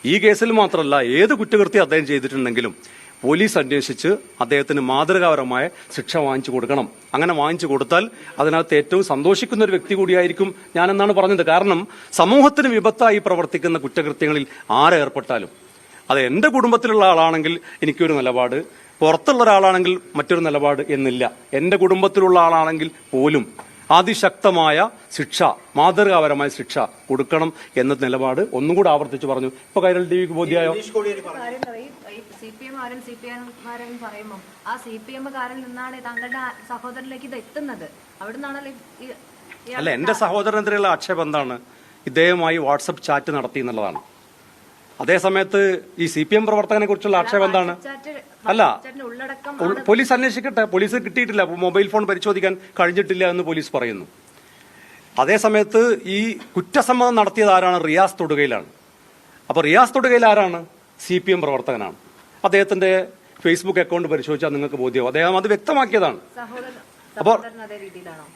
ഈ കേസിൽ മാത്രമല്ല ഏത് കുറ്റകൃത്യം അദ്ദേഹം ചെയ്തിട്ടുണ്ടെങ്കിലും പോലീസ് അന്വേഷിച്ച് അദ്ദേഹത്തിന് മാതൃകാപരമായ ശിക്ഷ വാങ്ങിച്ചു കൊടുക്കണം. അങ്ങനെ വാങ്ങിച്ചു കൊടുത്താൽ അതിനകത്ത് ഏറ്റവും സന്തോഷിക്കുന്ന ഒരു വ്യക്തി കൂടിയായിരിക്കും ഞാനെന്നാണ് പറഞ്ഞത്. കാരണം സമൂഹത്തിന് വിപത്തായി പ്രവർത്തിക്കുന്ന കുറ്റകൃത്യങ്ങളിൽ ആരേർപ്പെട്ടാലും അത് എന്റെ കുടുംബത്തിലുള്ള ആളാണെങ്കിൽ എനിക്കൊരു നിലപാട്, പുറത്തുള്ള ഒരാളാണെങ്കിൽ മറ്റൊരു നിലപാട് എന്നില്ല. എന്റെ കുടുംബത്തിലുള്ള ആളാണെങ്കിൽ പോലും അതിശക്തമായ ശിക്ഷ, മാതൃകാപരമായ ശിക്ഷ കൊടുക്കണം എന്ന നിലപാട് ഒന്നുകൂടി ആവർത്തിച്ചു പറഞ്ഞു. ഇപ്പൊ കൈരളി ടിവിക്ക് ബോധ്യമായോ? സിപിഎംകാരൻ പറയുമ്പോൾ ആ സിപിഎംകാരിൽ നിന്നാണ് താങ്കളുടെ സഹോദരനിലേക്ക് ഇത് എത്തുന്നത്. അവിടുന്നാണല്ലോ അല്ല, എന്റെ സഹോദരനെതിരെയുള്ള ആക്ഷേപം എന്താണ്? ഇദ്ദേഹമായി വാട്സപ്പ് ചാറ്റ് നടത്തി എന്നുള്ളതാണ്. അതേസമയത്ത് ഈ CPM പ്രവർത്തകനെ കുറിച്ചുള്ള ആക്ഷേപം എന്താണ്? അല്ല, പോലീസ് അന്വേഷിക്കട്ടെ. പോലീസ് കിട്ടിയിട്ടില്ല, മൊബൈൽ ഫോൺ പരിശോധിക്കാൻ കഴിഞ്ഞിട്ടില്ല എന്ന് പോലീസ് പറയുന്നു. അതേസമയത്ത് ഈ കുറ്റസമ്മതം നടത്തിയത് ആരാണ്? റിയാസ് തൊടുകയിലാണ്. അപ്പൊ റിയാസ് തൊടുകയിൽ ആരാണ്? CPM പ്രവർത്തകനാണ്. അദ്ദേഹത്തിന്റെ ഫേസ്ബുക്ക് അക്കൗണ്ട് പരിശോധിച്ചാൽ നിങ്ങൾക്ക് ബോധ്യമാവും. അദ്ദേഹം അത് വ്യക്തമാക്കിയതാണ്. അപ്പോൾ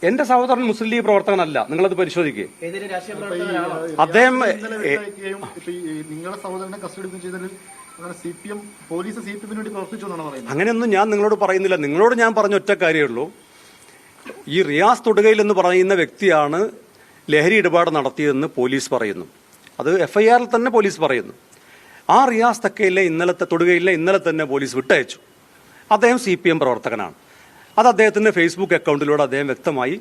എന്റെ സഹോദരൻ മുസ്ലിം ലീഗ് പ്രവർത്തകനല്ല, നിങ്ങളത് പരിശോധിക്കുക. അദ്ദേഹം നിങ്ങളുടെ സഹോദരനെ കസ്റ്റഡി ചെയ്തതിൽ പോലീസ് CPM വേണ്ടി പ്രവർത്തിച്ചു എന്നാണ് പറയുന്നത്. അങ്ങനെയൊന്നും ഞാൻ നിങ്ങളോട് പറയുന്നില്ല. നിങ്ങളോട് ഞാൻ പറഞ്ഞ ഒറ്റ കാര്യമുള്ളൂ, ഈ റിയാസ് തൊടുകയിൽ എന്ന് പറയുന്ന വ്യക്തിയാണ് ലഹരി ഇടപാട് നടത്തിയതെന്ന് പോലീസ് പറയുന്നു. അത് FIRൽ തന്നെ പോലീസ് പറയുന്നു. ആ റിയാസ് തൊടുകയിലെ ഇന്നലെ തന്നെ പോലീസ് വിട്ടയച്ചു. അദ്ദേഹം CPM പ്രവർത്തകനാണ്. അത് അദ്ദേഹത്തിന്റെ ഫേസ്ബുക്ക് അക്കൗണ്ടിലൂടെ അദ്ദേഹം വ്യക്തമായി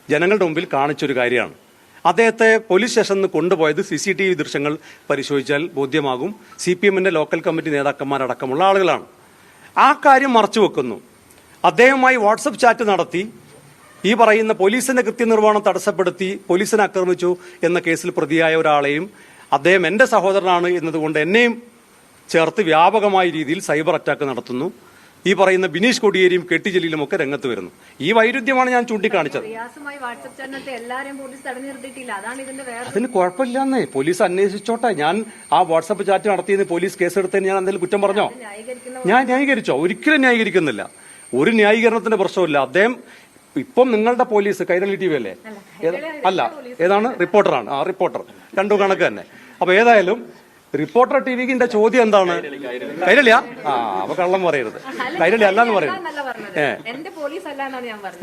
ജനങ്ങളുടെ മുമ്പിൽ കാണിച്ചൊരു കാര്യമാണ്. അദ്ദേഹത്തെ പോലീസ് സ്റ്റേഷനിൽ കൊണ്ടുപോയത് CCTV ദൃശ്യങ്ങൾ പരിശോധിച്ചാൽ ബോധ്യമാകും. CPMന്റെ ലോക്കൽ കമ്മിറ്റി നേതാക്കന്മാരടക്കമുള്ള ആളുകളാണ്. ആ കാര്യം മറച്ചുവെക്കുന്നു. അദ്ദേഹവുമായി വാട്സപ്പ് ചാറ്റ് നടത്തി ഈ പറയുന്ന പോലീസിന്റെ കൃത്യനിർവഹണം തടസ്സപ്പെടുത്തി പോലീസിനെ ആക്രമിച്ചു എന്ന കേസിൽ പ്രതിയായ ഒരാളെയും അദ്ദേഹം എന്റെ സഹോദരനാണ് എന്നതുകൊണ്ട് എന്നെയും ചേർത്ത് വ്യാപകമായ രീതിയിൽ സൈബർ അറ്റാക്ക് നടത്തുന്നു. ഈ പറയുന്ന ബിനീഷ് കൊടിയേരിയും കെട്ടി ജലീലും ഒക്കെ രംഗത്ത് വരുന്നു. ഈ വൈരുദ്ധ്യമാണ് ഞാൻ ചൂണ്ടിക്കാണിച്ചത്. അതിന് കുഴപ്പമില്ലെന്നേ, പോലീസ് അന്വേഷിച്ചോട്ടെ. ഞാൻ ആ വാട്സപ്പ് ചാറ്റ് നടത്തിയതിന് പോലീസ് കേസെടുത്തതിന് ഞാൻ എന്തെങ്കിലും കുറ്റം പറഞ്ഞോ? ഞാൻ ന്യായീകരിച്ചോ? ഒരിക്കലും ന്യായീകരിക്കുന്നില്ല. ഒരു ന്യായീകരണത്തിന്റെ പ്രശ്നമില്ല. അദ്ദേഹം ഇപ്പം നിങ്ങളുടെ പോലീസ് കൈരളി TV അല്ലേ? അല്ല, ഏതാണ്? റിപ്പോർട്ടറാണ്. ആ റിപ്പോർട്ടർ രണ്ടു കണക്ക് തന്നെ. അപ്പൊ ഏതായാലും റിപ്പോർട്ടർ TVന്റെ ചോദ്യം എന്താണ്? കൈരളിയാ? അപ്പൊ കള്ളം പറയരുത്. കൈരളി അല്ലാന്ന് പറയുന്നത്.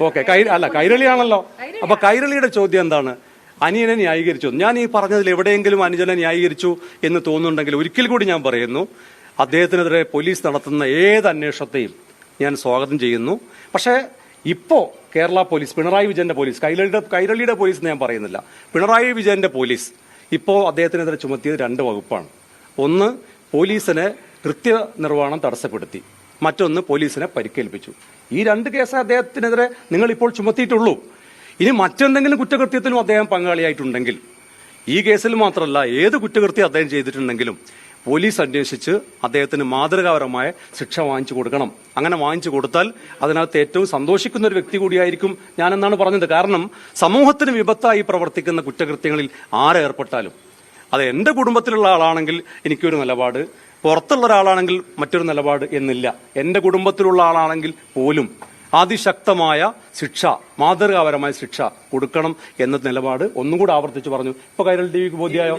ഓക്കെ, അല്ല കൈരളിയാണല്ലോ. അപ്പൊ കൈരളിയുടെ ചോദ്യം എന്താണ്? അനിയനെ ന്യായീകരിച്ചു. ഞാൻ ഈ പറഞ്ഞതിൽ എവിടെയെങ്കിലും അനുജനെ ന്യായീകരിച്ചു എന്ന് തോന്നുന്നുണ്ടെങ്കിൽ ഒരിക്കൽ കൂടി ഞാൻ പറയുന്നു, അദ്ദേഹത്തിനെതിരെ പോലീസ് നടത്തുന്ന ഏത് അന്വേഷണത്തെയും ഞാൻ സ്വാഗതം ചെയ്യുന്നു. പക്ഷേ ഇപ്പോ കേരള പോലീസ്, പിണറായി വിജയന്റെ പോലീസ്, കൈരളിയുടെ പോലീസ് ഞാൻ പറയുന്നില്ല, പിണറായി വിജയന്റെ പോലീസ് ഇപ്പോ അദ്ദേഹത്തിനെതിരെ ചുമത്തിയത് 2 വകുപ്പാണ്. ഒന്ന്, പോലീസിനെ കൃത്യനിർവഹണം തടസ്സപ്പെടുത്തി. മറ്റൊന്ന്, പോലീസിനെ പരിക്കേൽപ്പിച്ചു. ഈ 2 കേസ് അദ്ദേഹത്തിനെതിരെ നിങ്ങൾ ഇപ്പോൾ ചുമത്തിയിട്ടുള്ളൂ. ഇനി മറ്റെന്തെങ്കിലും കുറ്റകൃത്യത്തിലും അദ്ദേഹം പങ്കാളിയായിട്ടുണ്ടെങ്കിൽ, ഈ കേസിൽ മാത്രമല്ല ഏത് കുറ്റകൃത്യം അദ്ദേഹം ചെയ്തിട്ടുണ്ടെങ്കിലും പോലീസ് അന്വേഷിച്ച് അദ്ദേഹത്തിന് മാതൃകാപരമായ ശിക്ഷ വാങ്ങിച്ചു കൊടുക്കണം. അങ്ങനെ വാങ്ങിച്ചു കൊടുത്താൽ അതിനകത്ത് ഏറ്റവും സന്തോഷിക്കുന്ന ഒരു വ്യക്തി കൂടിയായിരിക്കും ഞാനെന്നാണ് പറഞ്ഞത്. കാരണം സമൂഹത്തിന് വിപത്തായി പ്രവർത്തിക്കുന്ന കുറ്റകൃത്യങ്ങളിൽ ആരേർപ്പെട്ടാലും അത് എന്റെ കുടുംബത്തിലുള്ള ആളാണെങ്കിൽ എനിക്കൊരു നിലപാട്, പുറത്തുള്ള ഒരാളാണെങ്കിൽ മറ്റൊരു നിലപാട് എന്നില്ല. എന്റെ കുടുംബത്തിലുള്ള ആളാണെങ്കിൽ പോലും അതിശക്തമായ ശിക്ഷ, മാതൃകാപരമായ ശിക്ഷ കൊടുക്കണം എന്ന നിലപാട് ഒന്നുകൂടി ആവർത്തിച്ചു പറഞ്ഞു. ഇപ്പൊ കൈരളി ടിവിക്ക് ബോധ്യമായോ?